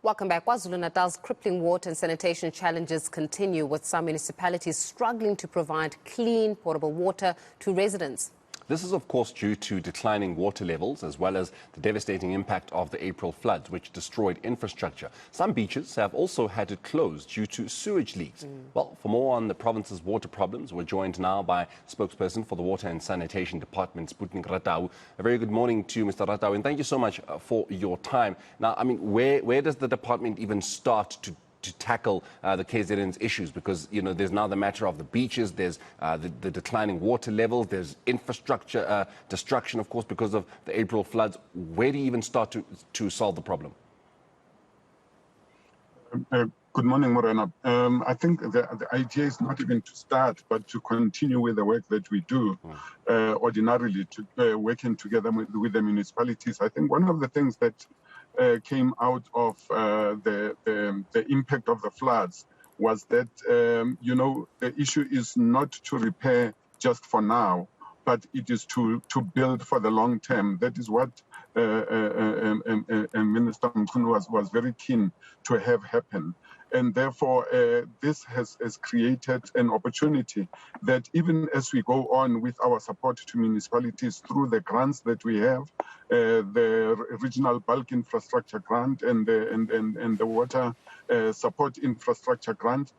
Welcome back. KwaZulu-Natal's crippling water and sanitation challenges continue, with some municipalities struggling to provide clean, potable water to residents. This is, of course, due to declining water levels as well as the devastating impact of the April floods, which destroyed infrastructure. Some beaches have also had to close due to sewage leaks. Well, for more on the province's water problems, we're joined now by spokesperson for the Water and Sanitation Department, Sputnik Ratau. A very good morning to you, Mr. Ratau, and thank you so much for your time. Now, I mean, where does the department even start to tackle the KZN's issues? Because, you know, there's now the matter of the beaches, there's the declining water levels, there's infrastructure destruction, of course, because of the April floods. Where do you even start to solve the problem? Good morning, Morena. I think the idea is not even to start, but to continue with the work that we do ordinarily, to working together with the municipalities. I think one of the things that came out of the impact of the floods was that, you know, the issue is not to repair just for now, but it is to build for the long term. That is what Minister Mkhunu was very keen to have happen. And therefore, this has created an opportunity that even as we go on with our support to municipalities through the grants that we have, the regional bulk infrastructure grant and the water support infrastructure grant,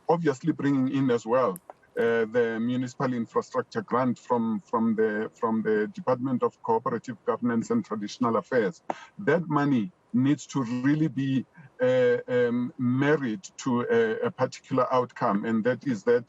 obviously bringing in as well the municipal infrastructure grant from the Department of Cooperative Governance and Traditional Affairs. That money needs to really be married to a particular outcome, and that is that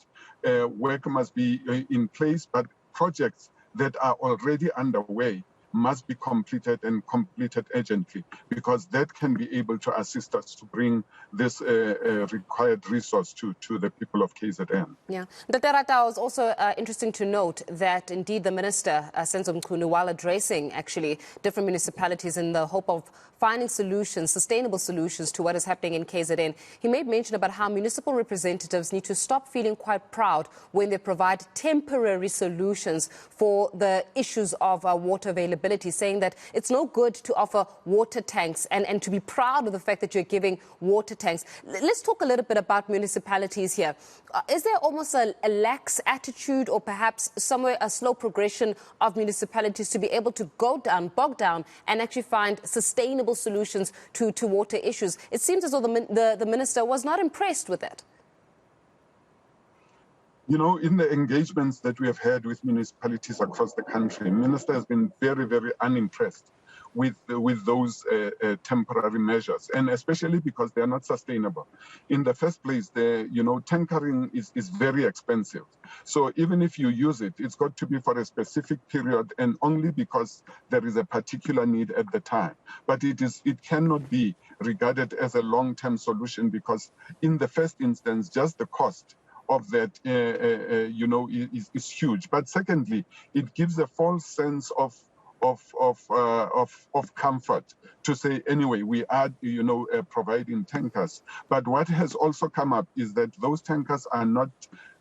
work must be in place, but projects that are already underway must be completed and completed urgently, because that can be able to assist us to bring this required resource to the people of KZN. Yeah. Dr. Ratau, was also interesting to note that indeed the Minister, Senzo Mkhunu, while addressing actually different municipalities in the hope of finding solutions, sustainable solutions to what is happening in KZN, he made mention about how municipal representatives need to stop feeling quite proud when they provide temporary solutions for the issues of water availability, saying that it's no good to offer water tanks and to be proud of the fact that you're giving water tanks. Let's talk a little bit about municipalities here. Is there almost a lax attitude, or perhaps somewhere a slow progression of municipalities to be able to bog down and actually find sustainable solutions to water issues? It seems as though the minister was not impressed with that. You know, in the engagements that we have had with municipalities across the country, the minister has been very, very unimpressed with those temporary measures, and especially because they are not sustainable. In the first place, tankering is very expensive. So even if you use it, it's got to be for a specific period and only because there is a particular need at the time. But it cannot be regarded as a long-term solution, because in the first instance, just the cost of that, is huge. But secondly, it gives a false sense of comfort to say, anyway, we are, providing tankers. But what has also come up is that those tankers are not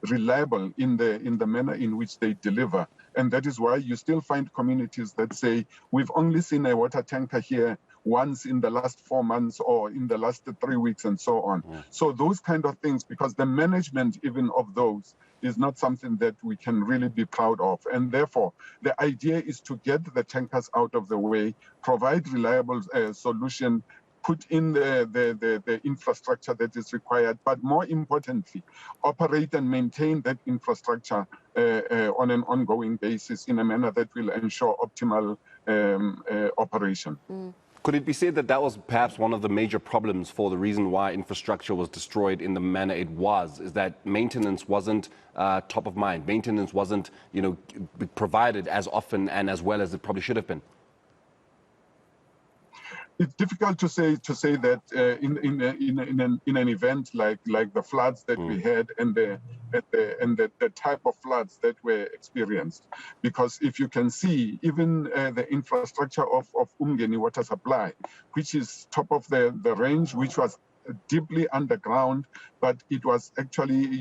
reliable in the manner in which they deliver. And that is why you still find communities that say, we've only seen a water tanker here once in the last 4 months or in the last 3 weeks and so on. So those kind of things, because the management even of those is not something that we can really be proud of. And therefore, the idea is to get the tankers out of the way, provide reliable solution, put in the infrastructure that is required, but more importantly, operate and maintain that infrastructure on an ongoing basis in a manner that will ensure optimal operation. Could it be said that that was perhaps one of the major problems for the reason why infrastructure was destroyed in the manner it was, is that maintenance wasn't top of mind, maintenance wasn't, provided as often and as well as it probably should have been? It's difficult to say that in an event like the floods that we had and the type of floods that were experienced, because if you can see, even the infrastructure of Umgeni water supply, which is top of the range, which was deeply underground, but it was actually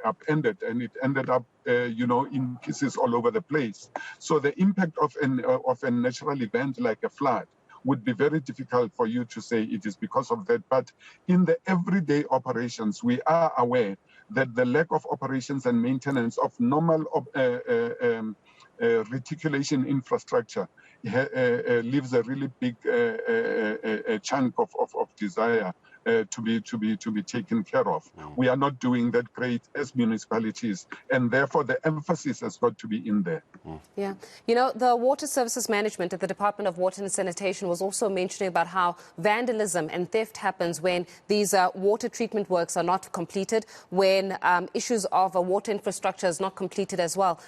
upended, and it ended up in pieces all over the place. So the impact of a natural event like a flood would be very difficult for you to say it is because of that. But in the everyday operations, we are aware that the lack of operations and maintenance of normal reticulation infrastructure leaves a really big chunk of desire to be taken care of. We are not doing that great as municipalities, and therefore the emphasis has got to be in there. Yeah. You know, the Water Services Management at the Department of Water and Sanitation was also mentioning about how vandalism and theft happens when these water treatment works are not completed, when issues of water infrastructure is not completed as well.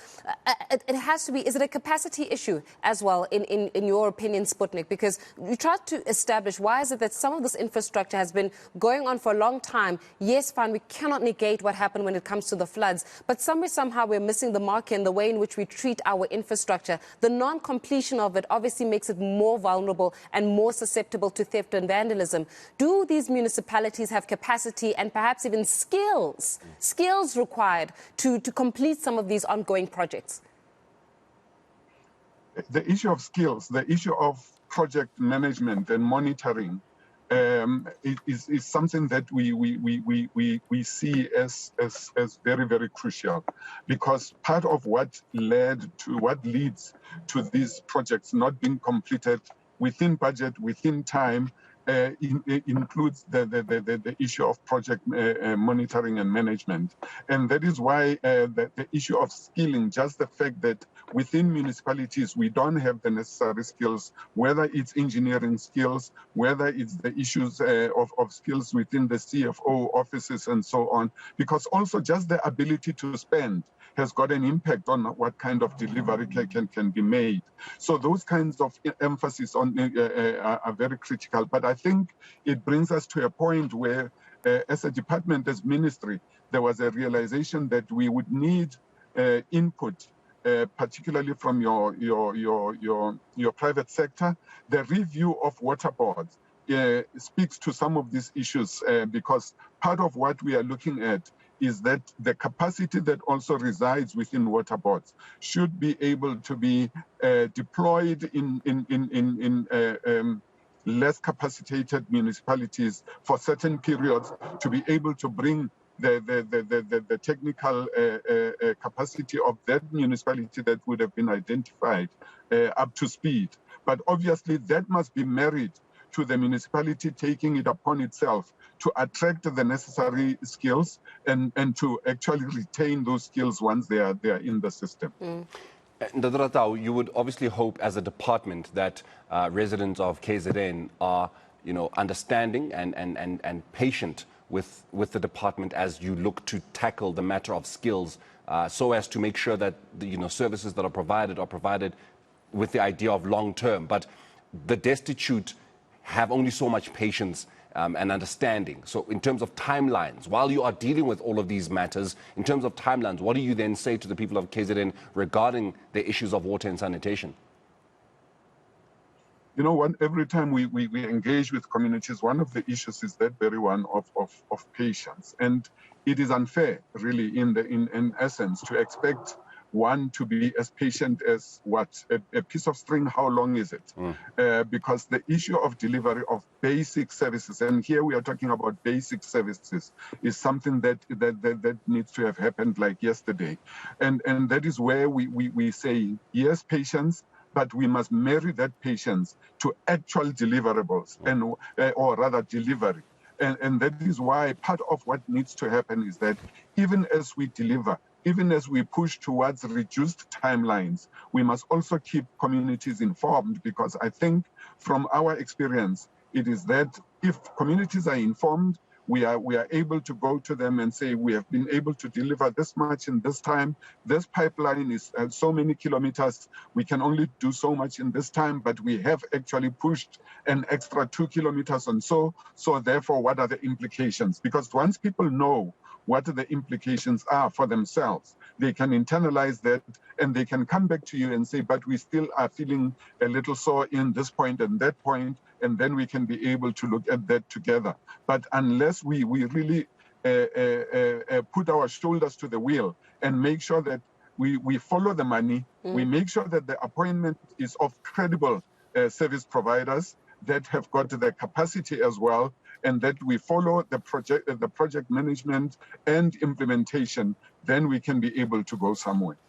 It has to be, is it a capacity issue as well, in your opinion, Sputnik? Because you tried to establish why is it that some of this infrastructure has been going on for a long time. Yes, fine, we cannot negate what happened when it comes to the floods, but somehow we're missing the mark in the way in which we treat our infrastructure. The non-completion of it obviously makes it more vulnerable and more susceptible to theft and vandalism. Do these municipalities have capacity and perhaps even skills required to complete some of these ongoing projects? The issue of skills, the issue of project management and monitoring is something that we see as very, very crucial, because part of what leads to these projects not being completed within budget, within time, includes the issue of project monitoring and management. And that is why the issue of skilling, just the fact that within municipalities we don't have the necessary skills, whether it's engineering skills, whether it's the issues of skills within the CFO offices and so on, because also just the ability to spend has got an impact on what kind of delivery can be made. So those kinds of emphasis on are very critical. But I think it brings us to a point where, as a department, as ministry, there was a realization that we would need input, particularly from your private sector. The review of water boards speaks to some of these issues, because part of what we are looking at is that the capacity that also resides within water boards should be able to be deployed in less capacitated municipalities for certain periods, to be able to bring the technical capacity of that municipality that would have been identified up to speed. But obviously that must be married to the municipality taking it upon itself to attract the necessary skills and to actually retain those skills once they are in the system. Ratau, you would obviously hope as a department that residents of KZN are, understanding and patient with the department as you look to tackle the matter of skills, so as to make sure that the services that are provided with the idea of long term. But the destitute have only so much patience and understanding. So in terms of timelines, while you are dealing with all of these matters, in terms of timelines, what do you then say to the people of KZN regarding the issues of water and sanitation? Every time we engage with communities, one of the issues is that very one of patience. And it is unfair, really, in essence, to expect one to be as patient as a piece of string. How long is it? Because the issue of delivery of basic services, and here we are talking about basic services, is something that needs to have happened like yesterday. And that is where we say, yes, patience, but we must marry that patience to actual deliverables, or rather delivery. And that is why part of what needs to happen is that even as we deliver, even as we push towards reduced timelines, we must also keep communities informed, because I think from our experience, it is that if communities are informed, we are able to go to them and say, we have been able to deliver this much in this time. This pipeline is so many kilometers. We can only do so much in this time, but we have actually pushed an extra 2 kilometers and so therefore, what are the implications? Because once people know what the implications are for themselves, they can internalize that, and they can come back to you and say, but we still are feeling a little sore in this point and that point, and then we can be able to look at that together. But unless we really put our shoulders to the wheel and make sure that we follow the money, we make sure that the appointment is of credible service providers, that have got the capacity as well, and that we follow the project management and implementation, then we can be able to go somewhere.